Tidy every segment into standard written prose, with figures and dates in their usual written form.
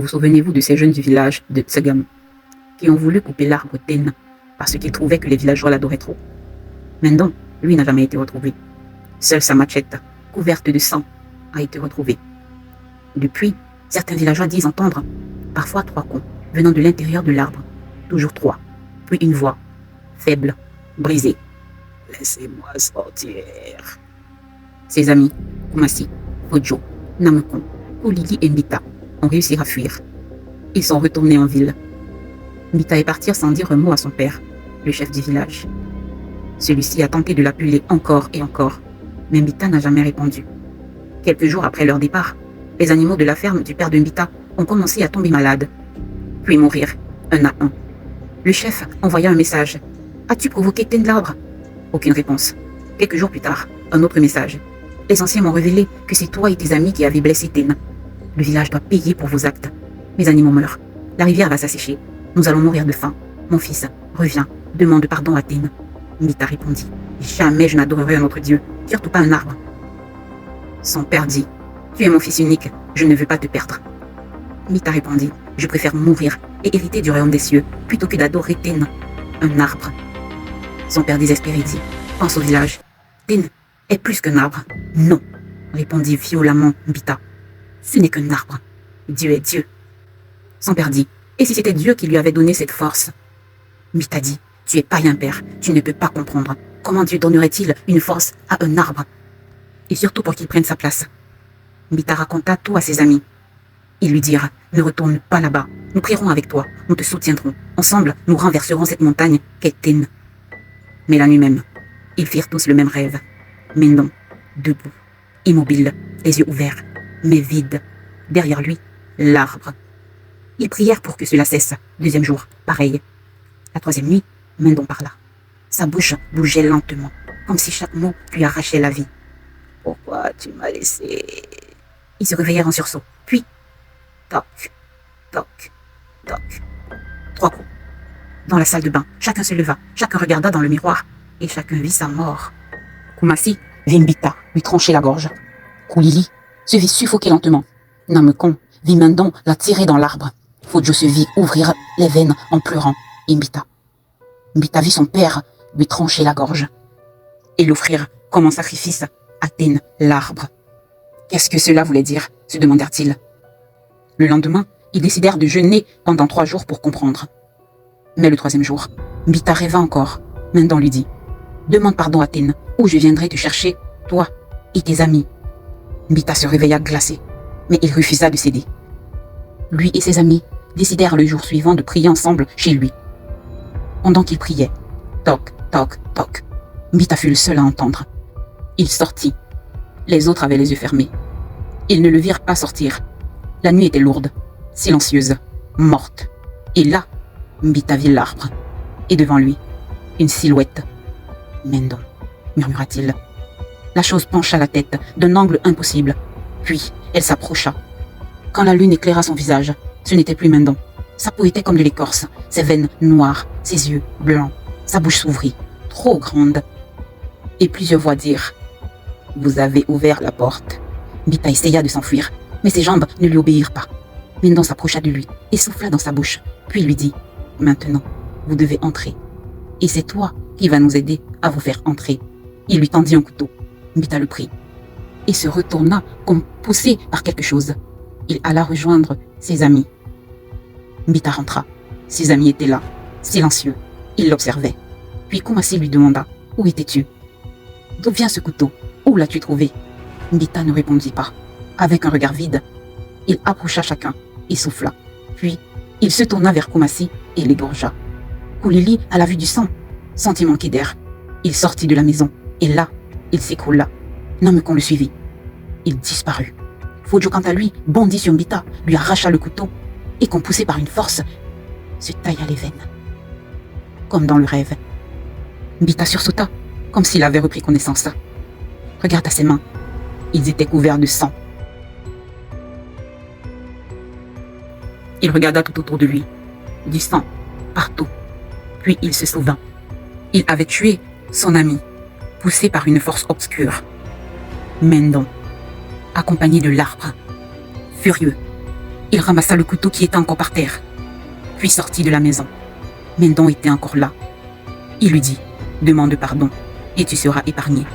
Vous souvenez-vous de ces jeunes du village de Tsegam qui ont voulu couper l'arbre Ten parce qu'ils trouvaient que les villageois l'adoraient trop? Mendon, lui, n'a jamais été retrouvé. Seule sa machette, couverte de sang, a été retrouvée. Depuis, certains villageois disent entendre parfois 3 coups venant de l'intérieur de l'arbre. Toujours 3. Puis une voix, faible, brisée. Laissez-moi sortir. Ses amis, Kumasi, Fojo, Namekon, Kolili et Mbita ont réussi à fuir. Ils sont retournés en ville. Mbita est parti sans dire un mot à son père, le chef du village. Celui-ci a tenté de l'appeler encore et encore, mais Mbita n'a jamais répondu. Quelques jours après leur départ, les animaux de la ferme du père de Mbita ont commencé à tomber malades, puis mourir, un à un. Le chef envoya un message. « As-tu provoqué Ten l'arbre ?» Aucune réponse. Quelques jours plus tard, un autre message. « Les anciens m'ont révélé que c'est toi et tes amis qui avez blessé Ten. Le village doit payer pour vos actes. Mes animaux meurent. La rivière va s'assécher. Nous allons mourir de faim. Mon fils, reviens, demande pardon à Ten. » Mbita répondit. « Jamais je n'adorerai un autre dieu, surtout pas un arbre. » Son père dit. « Tu es mon fils unique, je ne veux pas te perdre. » Mbita répondit. « Je préfère mourir et hériter du royaume des cieux plutôt que d'adorer Ten, un arbre. » Son père désespéré dit. « Pense au village. Ten est plus qu'un arbre. »« Non, » répondit violemment Mbita. « Ce n'est qu'un arbre. Dieu est Dieu. » Son père dit. « Et si c'était Dieu qui lui avait donné cette force ?» Mbita dit. « Tu es païen, père. Tu ne peux pas comprendre. Comment Dieu donnerait-il une force à un arbre? Et surtout pour qu'il prenne sa place. » Mbita raconta tout à ses amis. Ils lui dirent, « Ne retourne pas là-bas. Nous prierons avec toi. Nous te soutiendrons. Ensemble, nous renverserons cette montagne qu'est Ten. » Mais la nuit même, ils firent tous le même rêve. Mendon, debout, immobile, les yeux ouverts, mais vides. Derrière lui, l'arbre. Ils prièrent pour que cela cesse. 2e jour, pareil. La 3e nuit, Mendon parla. Sa bouche bougeait lentement, comme si chaque mot lui arrachait la vie. « Pourquoi tu m'as laissé ?» Ils se réveillèrent en sursaut. Puis, toc, toc, toc. 3 coups. Dans la salle de bain, chacun se leva, chacun regarda dans le miroir, et chacun vit sa mort. Kumasi vit Mbita lui trancher la gorge. Kolili se vit suffoquer lentement. Namekon vit Mendon la tirer dans l'arbre. Fojo se vit ouvrir les veines en pleurant. Et Mbita vit son père lui trancher la gorge et l'offrir comme un sacrifice à Ten, l'arbre. Qu'est-ce que cela voulait dire, se demandèrent-ils. Le lendemain, ils décidèrent de jeûner pendant 3 jours pour comprendre. Mais le 3e jour, Mbita rêva encore. Mendon lui dit, « Demande pardon à Ten, ou je viendrai te chercher, toi et tes amis. » Mbita se réveilla glacé, mais il refusa de céder. Lui et ses amis décidèrent le jour suivant de prier ensemble chez lui. Pendant qu'il priait, toc, toc, toc, Mbita fut le seul à entendre. Il sortit. Les autres avaient les yeux fermés. Ils ne le virent pas sortir. La nuit était lourde, silencieuse, morte. Et là, Mbita vit l'arbre. Et devant lui, une silhouette. « Mendon » murmura-t-il. La chose pencha la tête d'un angle impossible. Puis, elle s'approcha. Quand la lune éclaira son visage, ce n'était plus Mendon. Sa peau était comme de l'écorce, ses veines noires, ses yeux blancs. Sa bouche s'ouvrit, trop grande. Et plusieurs voix dirent, « Vous avez ouvert la porte. » Mbita essaya de s'enfuir, mais ses jambes ne lui obéirent pas. Mendon s'approcha de lui et souffla dans sa bouche, puis lui dit, « Maintenant, vous devez entrer. Et c'est toi qui vas nous aider à vous faire entrer. » Il lui tendit un couteau. Mbita le prit et se retourna comme poussé par quelque chose. Il alla rejoindre ses amis. Mbita rentra. Ses amis étaient là, silencieux. Ils l'observaient. Puis Kumasi lui demanda, « Où étais-tu? D'où vient ce couteau? Où l'as-tu trouvé ?» Mbita ne répondit pas. Avec un regard vide, il approcha chacun et souffla. Puis, il se tourna vers Kumasi et l'égorgea. Kolili, à la vue du sang, sentit manquer d'air. Il sortit de la maison et là, il s'écroula. Namekon le suivit. Il disparut. Fojo, quant à lui, bondit sur Mbita, lui arracha le couteau et, qu'on poussait par une force, se tailla les veines. Comme dans le rêve. Mbita sursauta, comme s'il avait repris connaissance. Regarda ses mains. Ils étaient couverts de sang. Il regarda tout autour de lui. Du sang, partout. Puis il se souvint. Il avait tué son ami, poussé par une force obscure. Mendon, accompagné de l'arbre, furieux, Il ramassa le couteau qui était encore par terre, puis sortit de la maison. Mendon était encore là. Il lui dit « Demande pardon et tu seras épargné. »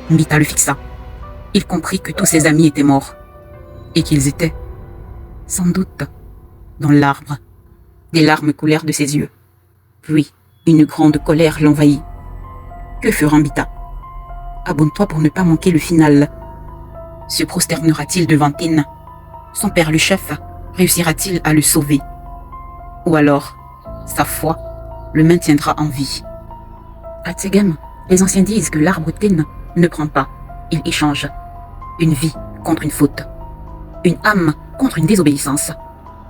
Mbita le fixa. Il comprit que tous ses amis étaient morts et qu'ils étaient, sans doute, dans l'arbre. Des larmes coulèrent de ses yeux. Puis, une grande colère l'envahit. Que fera Mbita? Abonne-toi pour ne pas manquer le final. Se prosternera-t-il devant Tin? Son père le chef réussira-t-il à le sauver? Ou alors, sa foi le maintiendra en vie? À Tsegem, les anciens disent que l'arbre Tin ne prend pas, il échange. Une vie contre une faute. Une âme contre une désobéissance.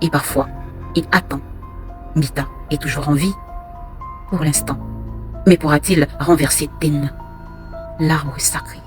Et parfois, il attend. Mbita est toujours en vie, pour l'instant. Mais pourra-t-il renverser Tin, l'arbre sacré?